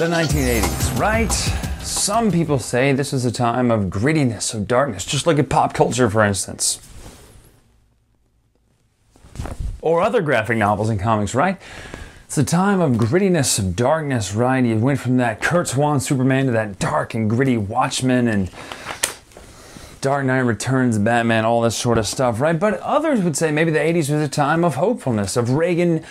The 1980s, right? Some people say this was a time of grittiness, of darkness, just look at pop culture, for instance. Or other graphic novels and comics, right? It's a time of grittiness, of darkness, right? You went from that Kurt Swan Superman to that dark and gritty Watchmen and Dark Knight Returns, Batman, all this sort of stuff, right? But others would say maybe the 80s was a time of hopefulness, of Reagan,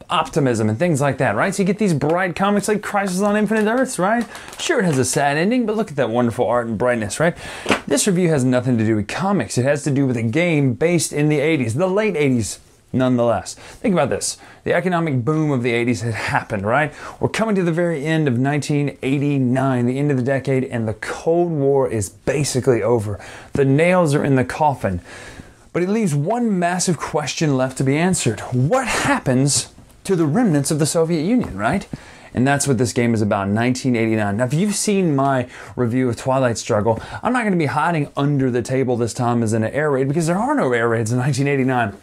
optimism and things like that, right? So you get these bright comics like Crisis on Infinite Earths, right? Sure, it has a sad ending, but look at that wonderful art and brightness, right? This review has nothing to do with comics. It has to do with a game based in the 80s, the late 80s, nonetheless. Think about this. The economic boom of the 80s had happened, right? We're coming to the very end of 1989, the end of the decade, and the Cold War is basically over. The nails are in the coffin. But it leaves one massive question left to be answered. What happens to the remnants of the Soviet Union, right? And that's what this game is about, 1989. Now, if you've seen my review of Twilight Struggle, I'm not going to be hiding under the table this time as in an air raid, because there are no air raids in 1989.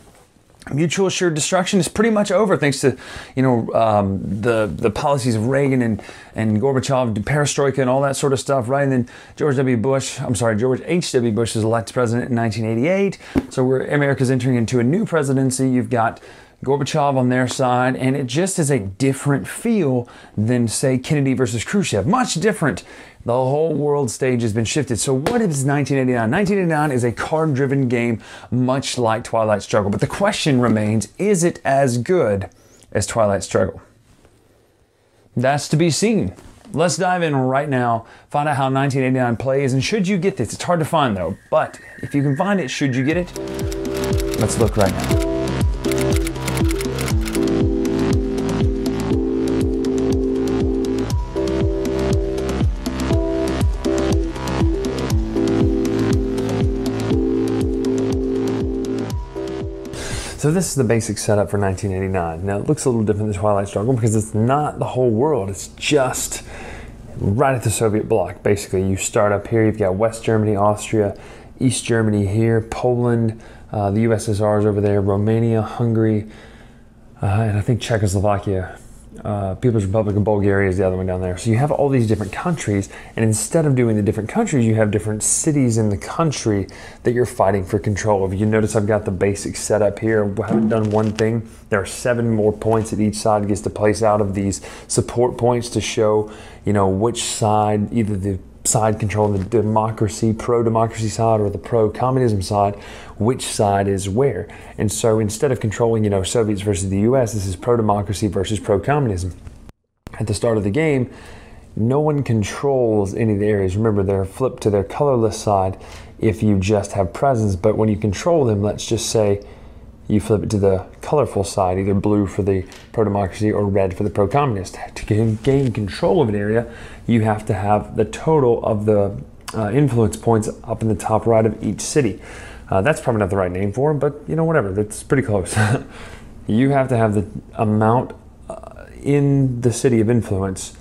Mutual assured destruction is pretty much over thanks to, the policies of Reagan and Gorbachev, perestroika and all that sort of stuff, right? And then George H.W. Bush is elected president in 1988. So America's entering into a new presidency. You've got Gorbachev on their side, and it just is a different feel than, say, Kennedy versus Khrushchev. Much different. The whole world stage has been shifted. So what is 1989? 1989 is a card-driven game, much like Twilight Struggle. But the question remains, is it as good as Twilight Struggle? That's to be seen. Let's dive in right now, find out how 1989 plays, and should you get this? It's hard to find, though. But if you can find it, should you get it? Let's look right now. So this is the basic setup for 1989. Now it looks a little different than Twilight Struggle because it's not the whole world. It's just right at the Soviet bloc. Basically, you start up here. You've got West Germany, Austria, East Germany here, Poland, the USSR is over there, Romania, Hungary, and I think Czechoslovakia. People's Republic of Bulgaria is the other one down there. So you have all these different countries, and instead of doing the different countries, you have different cities in the country that you're fighting for control of. You notice I've got the basic setup here. I haven't done one thing. There are 7 more points that each side gets to place out of these support points to show, which side, either the side controlling the democracy, pro-democracy side, or the pro-communism side, which side is where. And so instead of controlling, Soviets versus the US, this is pro-democracy versus pro-communism. At the start of the game, no one controls any of the areas. Remember, they're flipped to their colorless side if you just have presence, but when you control them, let's just say you flip it to the colorful side, either blue for the pro-democracy or red for the pro-communist. To gain control of an area, you have to have the total of the influence points up in the top right of each city. That's probably not the right name for them, but whatever, that's pretty close. You have to have the amount in the city of influence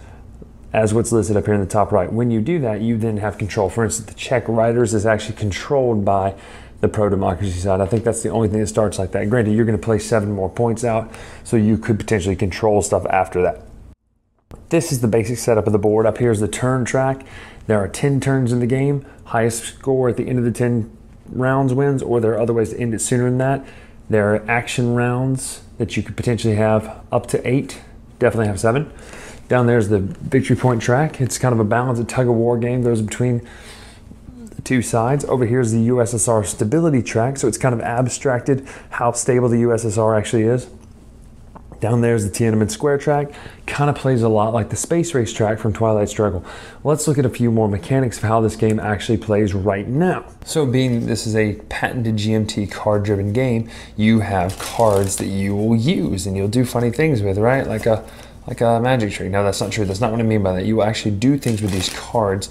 as what's listed up here in the top right. When you do that, you then have control. For instance, the Czech Riders is actually controlled by the pro-democracy side. I think that's the only thing that starts like that. Granted, you're going to play 7 more points out, so you could potentially control stuff after that. This is the basic setup of the board. Up here is the turn track. There are 10 turns in the game. Highest score at the end of the 10 rounds wins, or there are other ways to end it sooner than that. There are action rounds that you could potentially have up to 8. Definitely have 7. Down there's the victory point track. It's kind of a balance, a tug-of-war game, goes between the 2 sides. Over here is the USSR stability track, so it's kind of abstracted how stable the USSR actually is. Down there's the Tiananmen Square track. Kind of plays a lot like the space race track from Twilight Struggle. Let's look at a few more mechanics of how this game actually plays right now. So being this is a patented GMT card-driven game, you have cards that you will use and you'll do funny things with, right? Like a magic trick. No, that's not true. That's not what I mean by that. You will actually do things with these cards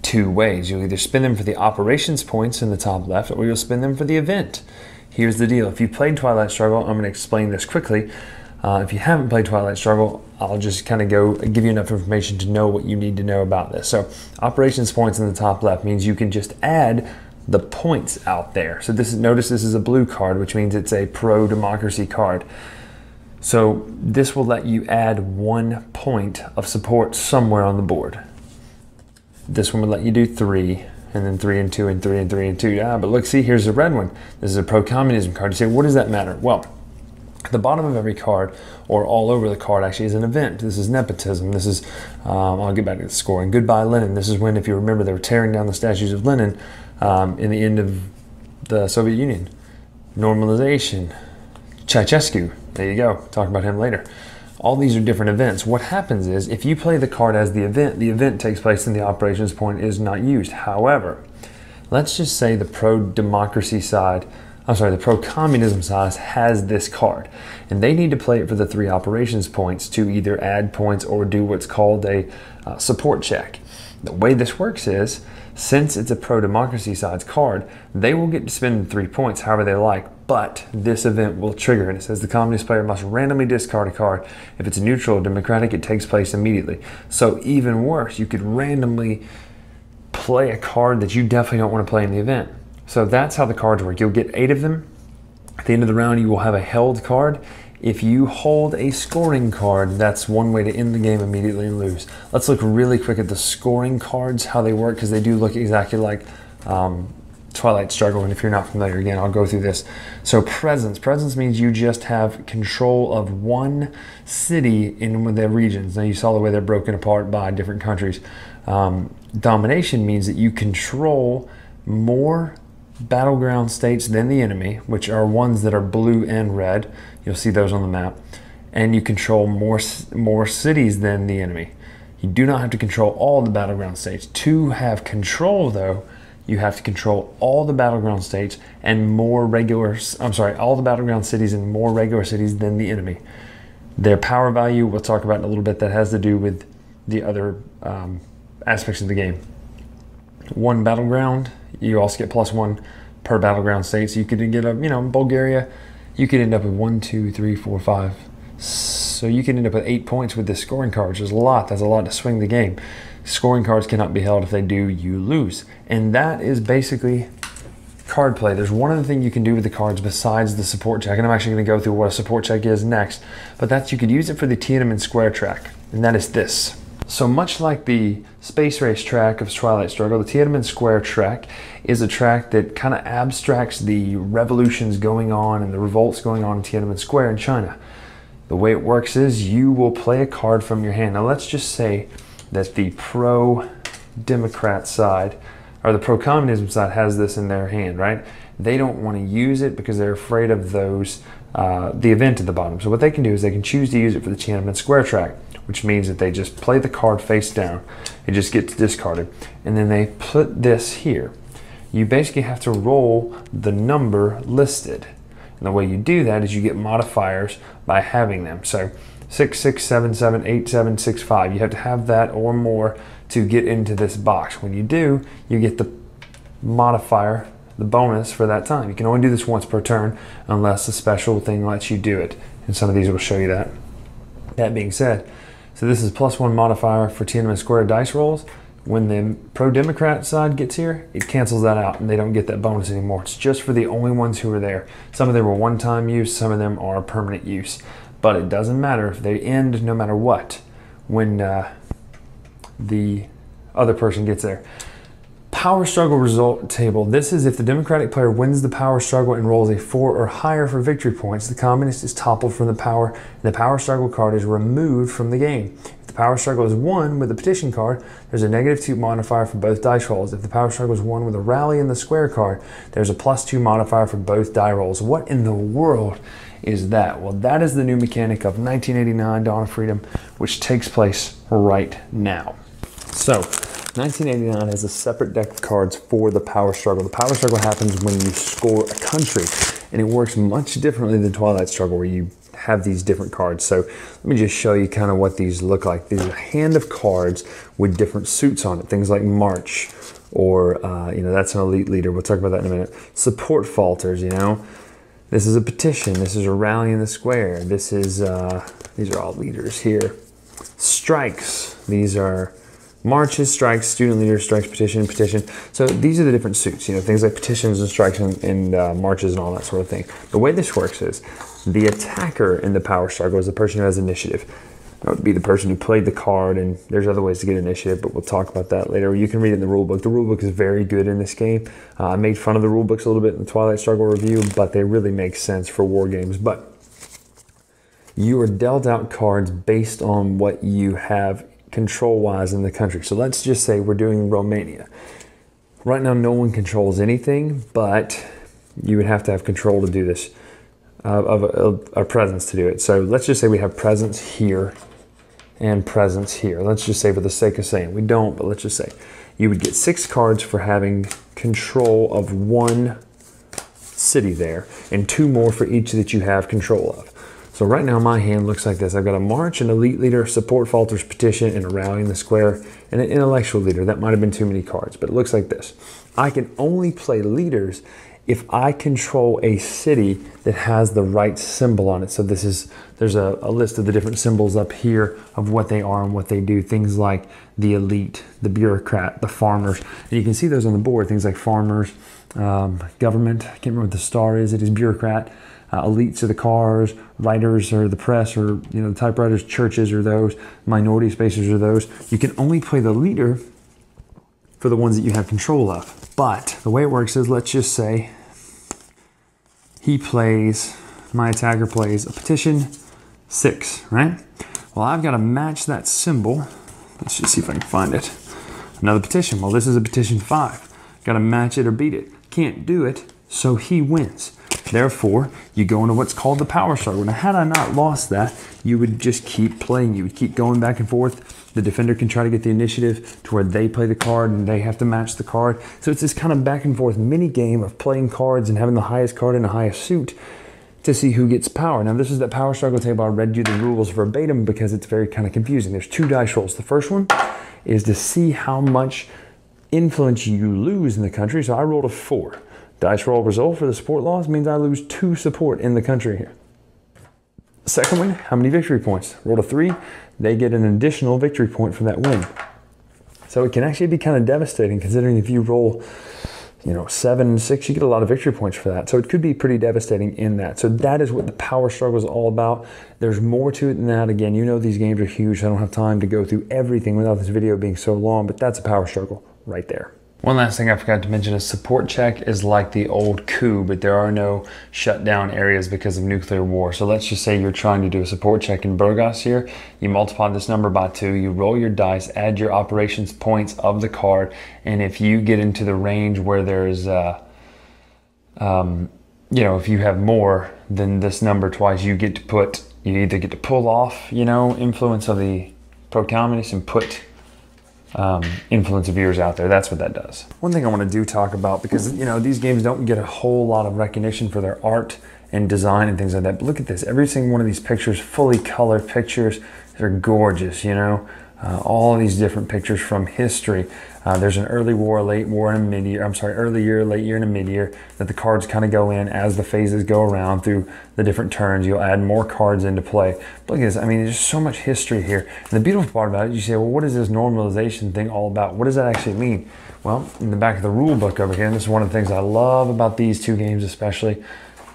2 ways. You'll either spend them for the operations points in the top left, or you'll spend them for the event. Here's the deal. If you played Twilight Struggle, I'm going to explain this quickly. If you haven't played Twilight Struggle, I'll just kind of give you enough information to know what you need to know about this. So operations points in the top left means you can just add the points out there. So notice this is a blue card, which means it's a pro-democracy card. So this will let you add 1 point of support somewhere on the board. This one would let you do 3, and then 3 and 2 and 3 and 3 and 2. But look, see, here's the red one. This is a pro-communism card. You say, what does that matter? Well, at the bottom of every card, or all over the card, actually is an event. This is nepotism. This is, I'll get back to the scoring. Goodbye, Lenin. This is when, if you remember, they were tearing down the statues of Lenin in the end of the Soviet Union. Normalization. Ceausescu. There you go. Talk about him later. All these are different events. What happens is, if you play the card as the event takes place and the operations point is not used. However, let's just say the pro-democracy side, the pro-communism side has this card, and they need to play it for the 3 operations points to either add points or do what's called a support check. The way this works is, since it's a pro-democracy side's card, they will get to spend 3 points however they like, but this event will trigger, and it says the communist player must randomly discard a card. If it's neutral or democratic, it takes place immediately. So even worse, you could randomly play a card that you definitely don't want to play in the event. So that's how the cards work. You'll get 8 of them. At the end of the round, you will have a held card. If you hold a scoring card, that's one way to end the game immediately and lose. Let's look really quick at the scoring cards, how they work, because they do look exactly like Twilight Struggle. And if you're not familiar, again, I'll go through this. So presence. Presence means you just have control of one city in one of their regions. Now you saw the way they're broken apart by different countries. Domination means that you control more battleground states than the enemy, which are ones that are blue and red. You'll see those on the map. And you control more cities than the enemy. You do not have to control all the battleground states. To have control, though, you have to control all the battleground states and all the battleground cities and more regular cities than the enemy. Their power value, we'll talk about in a little bit, that has to do with the other aspects of the game. 1 battleground, you also get +1 per battleground state. So you could get Bulgaria, you could end up with 1, 2, 3, 4, 5. So you can end up with 8 points with this scoring cards. There's a lot. That's a lot to swing the game. Scoring cards cannot be held. If they do, you lose. And that is basically card play. There's one other thing you can do with the cards besides the support check, and I'm actually going to go through what a support check is next, but that's you could use it for the Tiananmen Square track, and that is this. So much like the space race track of Twilight Struggle, the Tiananmen Square track is a track that kind of abstracts the revolutions going on and the revolts going on in Tiananmen Square in China. The way it works is you will play a card from your hand. Now let's just say that the pro-democrat side or the pro-communism side has this in their hand, right? They don't want to use it because they're afraid of those, the event at the bottom. So what they can do is they can choose to use it for the Tiananmen Square track, which means that they just play the card face down. It just gets discarded. And then they put this here. You basically have to roll the number listed. And the way you do that is you get modifiers by having them. So 6, 6, 7, 7, 8, 7, 6, 5. You have to have that or more to get into this box. When you do, you get the modifier, the bonus for that time. You can only do this once per turn unless a special thing lets you do it. And some of these will show you that. That being said, so this is +1 modifier for Tiananmen Square dice rolls. When the pro-democrat side gets here, it cancels that out and they don't get that bonus anymore. It's just for the only ones who are there. Some of them are one-time use, some of them are permanent use. But it doesn't matter if they end no matter what when the other person gets there. Power struggle result table. This is if the Democratic player wins the power struggle and rolls a 4 or higher for victory points, the communist is toppled from the power, and the power struggle card is removed from the game. If the power struggle is won with the petition card, there's a -2 modifier for both dice rolls. If the power struggle is won with a rally in the square card, there's a +2 modifier for both die rolls. What in the world is that? Well, that is the new mechanic of 1989 Dawn of Freedom, which takes place right now. So 1989 has a separate deck of cards for the power struggle. The power struggle happens when you score a country, and it works much differently than Twilight Struggle, where you have these different cards. So let me just show you kind of what these look like. These are a hand of cards with different suits on it, things like March, or that's an elite leader. We'll talk about that in a minute. Support falters, This is a petition. This is a rally in the square. This is these are all leaders here. Strikes. These are marches, strikes, student leader, strikes, petition, petition. So these are the different suits, you know, things like petitions and strikes and marches and all that sort of thing. The way this works is the attacker in the power struggle is the person who has initiative. That would be the person who played the card, and there's other ways to get initiative, but we'll talk about that later. You can read it in the rule book. The rule book is very good in this game. I made fun of the rule books a little bit in the Twilight Struggle review, but they really make sense for war games. But you are dealt out cards based on what you have control-wise in the country. So let's just say we're doing Romania. Right now, no one controls anything, but you would have to have control to do this, of a presence to do it. So let's just say we have presence here and presence here. Let's just say, for the sake of saying, we don't, but let's just say you would get 6 cards for having control of one city there, and 2 more for each that you have control of. So right now my hand looks like this. I've got a march, an elite leader, support, falters, petition, and a rallying the square, and an intellectual leader. That might have been too many cards, but it looks like this. I can only play leaders if I control a city that has the right symbol on it. So there's a list of the different symbols up here of what they are and what they do. Things like the elite, the bureaucrat, the farmers. And you can see those on the board. Things like farmers, government, I can't remember what the star is. It is bureaucrat. Elites are the cars, writers are the press, or the typewriters, churches are those, minority spacers are those. You can only play the leader for the ones that you have control of. But the way it works is, let's just say my attacker plays a petition 6, right? Well, I've got to match that symbol. Let's just see if I can find it. Another petition. Well, this is a petition 5. Got to match it or beat it. Can't do it, so he wins. Therefore, you go into what's called the power struggle. Now, had I not lost that, you would just keep playing. You would keep going back and forth. The defender can try to get the initiative to where they play the card and they have to match the card. So it's this kind of back and forth mini game of playing cards and having the highest card in the highest suit to see who gets power. Now, this is that power struggle table. I read you the rules verbatim because it's very kind of confusing. There's 2 dice rolls. The first one is to see how much influence you lose in the country. So I rolled a 4. Dice roll result for the support loss means I lose 2 support in the country here. Second one, how many victory points? Rolled a 3, they get an additional victory point for that win. So it can actually be kind of devastating, considering if you roll 7, 6, you get a lot of victory points for that. So it could be pretty devastating in that. So that is what the power struggle is all about. There's more to it than that. Again, these games are huge. So I don't have time to go through everything without this video being so long, but that's a power struggle right there. One last thing I forgot to mention is support check is like the old coup, but there are no shutdown areas because of nuclear war. So let's just say you're trying to do a support check in Burgos here. You multiply this number by 2, you roll your dice, add your operations points of the card, and if you get into the range where there's, if you have more than this number twice, you either get to pull off, influence of the pro-communist and put influence of viewers out there. That's what that does. One thing I want to talk about, because these games don't get a whole lot of recognition for their art and design and things like that, but look at this. Every single one of these pictures, fully colored pictures, they're gorgeous. All these different pictures from history. There's an early war, late war, and a mid-year. Early year, late year, and a mid-year that the cards kind of go in as the phases go around through the different turns. You'll add more cards into play. But look at this. There's so much history here. And the beautiful part about it, you say, well, what is this normalization thing all about? What does that actually mean? Well, in the back of the rule book over here, and this is one of the things I love about these 2 games especially,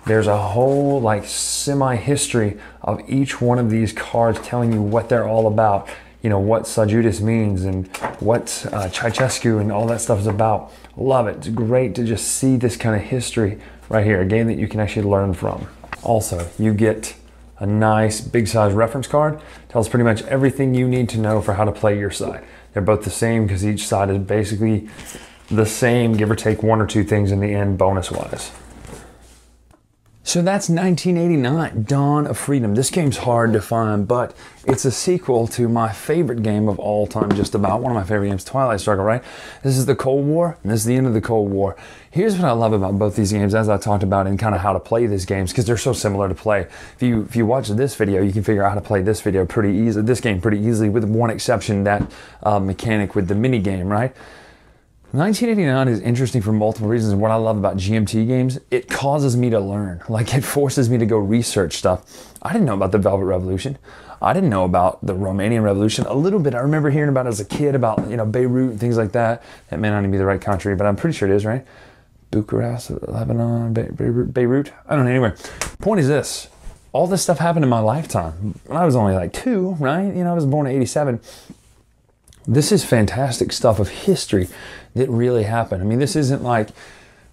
there's a whole semi-history of each one of these cards telling you what they're all about. What Sajudas means and what Ceausescu and all that stuff is about. Love it. It's great to just see this kind of history right here, a game that you can actually learn from. Also, you get a nice big size reference card. Tells pretty much everything you need to know for how to play your side. They're both the same because each side is basically the same, give or take 1 or 2 things in the end bonus-wise. So that's 1989, Dawn of Freedom. This game's hard to find, but it's a sequel to my favorite game of all time, just about. One of my favorite games, Twilight Struggle, right? This is the Cold War, and this is the end of the Cold War. Here's what I love about both these games, as I talked about, and kind of how to play these games, because they're so similar to play. If you watch this video, you can figure out how to play this game pretty easily, with one exception, that mechanic with the mini game, right? 1989 is interesting for multiple reasons. What I love about GMT games, it causes me to learn. It forces me to go research stuff. I didn't know about the Velvet Revolution. I didn't know about the Romanian Revolution. A little bit. I remember hearing about it as a kid, about, you know, Beirut and things like that. That may not even be the right country, but I'm pretty sure it is, right? Bucharest, Lebanon, Beirut. I don't know. Anyway, point is this. All this stuff happened in my lifetime. When I was only like 2, right? You know, I was born in 87. This is fantastic stuff of history that really happened. I mean, this isn't like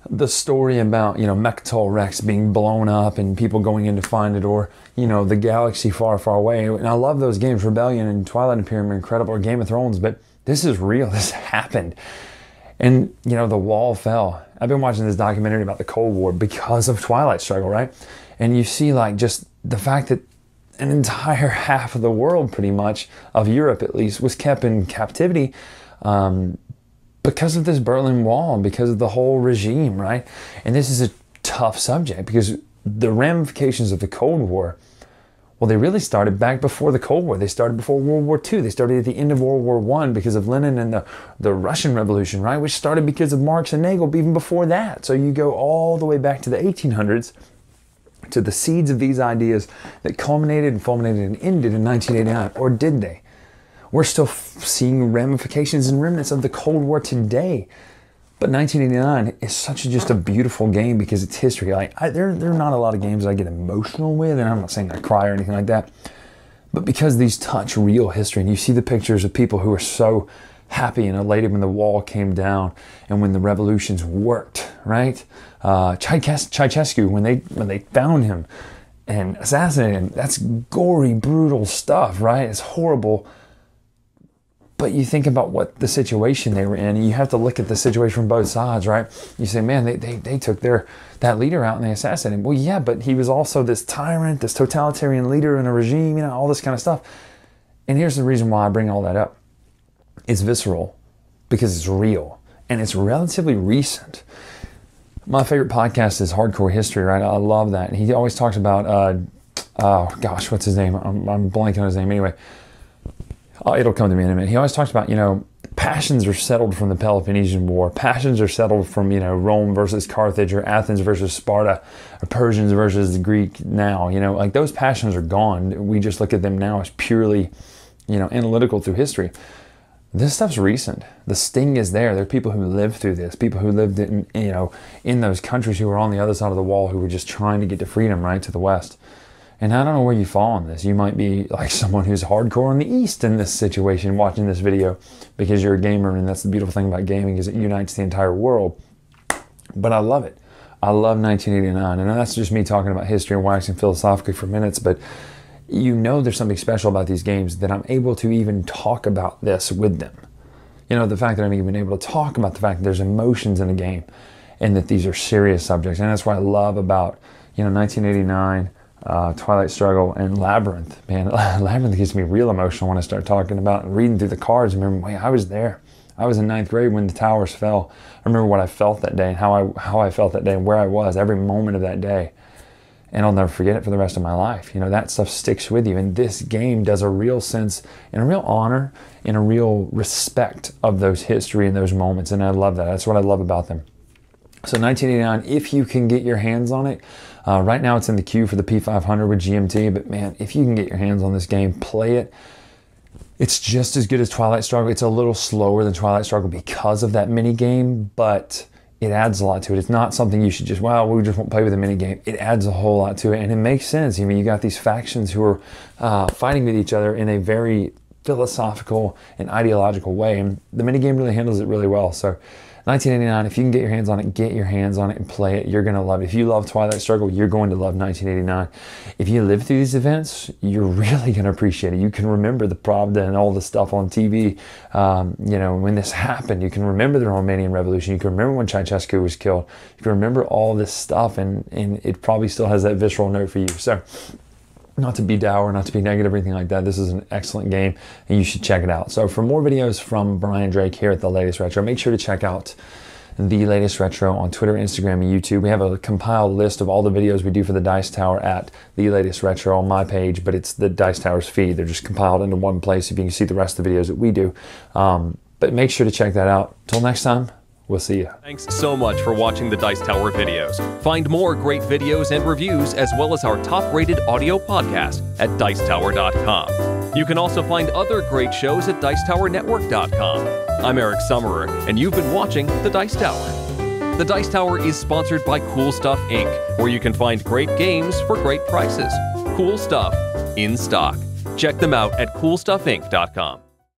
the story about, you know, Mechatol Rex being blown up and people going in to find it, or, you know, the galaxy far, far away. And I love those games. Rebellion and Twilight Imperium are incredible, or Game of Thrones, but this is real. This happened. And, you know, the wall fell. I've been watching this documentary about the Cold War because of Twilight Struggle, right? And you see, like, just the fact that an entire half of the world, pretty much, of Europe at least, was kept in captivity because of this Berlin Wall, because of the whole regime, right? And this is a tough subject because the ramifications of the Cold War, well, they really started back before the Cold War. They started before World War II. They started at the end of World War I because of Lenin and the Russian Revolution, right? Which started because of Marx and Nagel even before that. So you go all the way back to the 1800s to the seeds of these ideas that culminated and fulminated and ended in 1989. Or did they? We're still seeing ramifications and remnants of the Cold War today. But 1989 is just a beautiful game because it's history. Like, there are not a lot of games that I get emotional with, and I'm not saying I cry or anything like that. But because these touch real history, and you see the pictures of people who are so happy and elated when the wall came down and when the revolutions worked, right? Ceausescu, when they found him and assassinated him, that's gory, brutal stuff, right? It's horrible. But you think about what the situation they were in, and you have to look at the situation from both sides, right? You say, man, they took that leader out and they assassinated him. Well, yeah, but he was also this tyrant, this totalitarian leader in a regime, you know, all this kind of stuff. And here's the reason why I bring all that up. It's visceral because it's real and it's relatively recent. My favorite podcast is Hardcore History, right? I love that. And he always talks about, oh gosh, what's his name? I'm blanking on his name anyway. It'll come to me in a minute. He always talks about, you know, passions are settled from the Peloponnesian War. Passions are settled from, you know, Rome versus Carthage, or Athens versus Sparta, or Persians versus the Greek now. You know, like, those passions are gone. We just look at them now as purely, you know, analytical through history. This stuff's recent. The sting is there. There are people who lived through this, people who lived in, you know, in those countries who were on the other side of the wall, who were just trying to get to freedom, right, to the West. And I don't know where you fall on this. You might be like someone who's hardcore in the East in this situation, watching this video, because you're a gamer, and that's the beautiful thing about gaming, is it unites the entire world. But I love it. I love 1989. And that's just me talking about history and waxing philosophically for minutes, but you know there's something special about these games that I'm able to even talk about this with them. You know, the fact that I'm even able to talk about the fact that there's emotions in a game and that these are serious subjects. And that's what I love about, you know, 1989, Twilight Struggle, and Labyrinth. Man, Labyrinth gets me real emotional when I start talking about and reading through the cards. I remember, wait, I was there. I was in 9th grade when the towers fell. I remember what I felt that day and how I felt that day and where I was every moment of that day. And I'll never forget it for the rest of my life. You know, that stuff sticks with you. And this game does a real sense and a real honor and a real respect of those history and those moments. And I love that. That's what I love about them. So 1989, if you can get your hands on it, right now it's in the queue for the P500 with GMT. But man, if you can get your hands on this game, play it. It's just as good as Twilight Struggle. It's a little slower than Twilight Struggle because of that mini game, but it adds a lot to it. It's not something you should just, well, we just won't play with a mini game. It adds a whole lot to it, and it makes sense. I mean, you got these factions who are fighting with each other in a very philosophical and ideological way, and the mini game really handles it really well. So 1989, if you can get your hands on it, get your hands on it and play it. You're going to love it. If you love Twilight Struggle, you're going to love 1989. If you live through these events, you're really going to appreciate it. You can remember the Pravda and all the stuff on TV. You know, when this happened, you can remember the Romanian Revolution. You can remember when Ceausescu was killed. You can remember all this stuff, and it probably still has that visceral note for you. So, not to be dour, not to be negative or anything like that. This is an excellent game, and you should check it out. So for more videos from Bryan Drake here at The Latest Retro, make sure to check out The Latest Retro on Twitter, Instagram, and YouTube. We have a compiled list of all the videos we do for the Dice Tower at The Latest Retro on my page, but it's the Dice Tower's feed. They're just compiled into one place if you can see the rest of the videos that we do. But make sure to check that out. Till next time, We'll see you. Thanks so much for watching the Dice Tower videos. Find more great videos and reviews, as well as our top-rated audio podcast at Dicetower.com. You can also find other great shows at Dicetowernetwork.com. I'm Eric Summerer, and you've been watching The Dice Tower. The Dice Tower is sponsored by Cool Stuff Inc., where you can find great games for great prices. Cool stuff in stock. Check them out at CoolStuffInc.com.